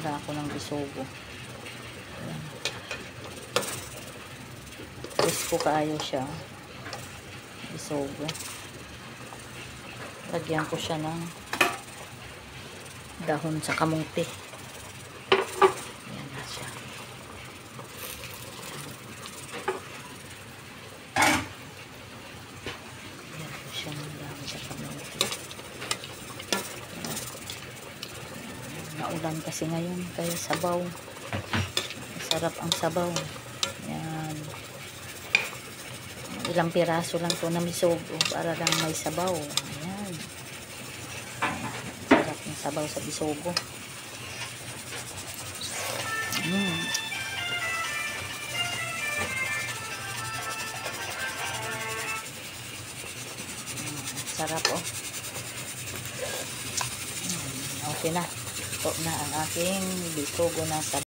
Magtimpla ako ng bisogo. Ayan. Gusto kaayo siya. Bisogo. Lagyan ko siya ng dahon sa kamuti. Ayan na siya. Lagyan ko siya ng dahon sa kamuti. Naulan kasi ngayon, kaya sabaw. Masarap ang sabaw. Ayan. Ilang piraso lang to na bisogo para lang may sabaw. Ayan. Sarap ng sabaw sa bisogo. Sarap oh. Okay na. Ito na ang aking bisogo na sabaw.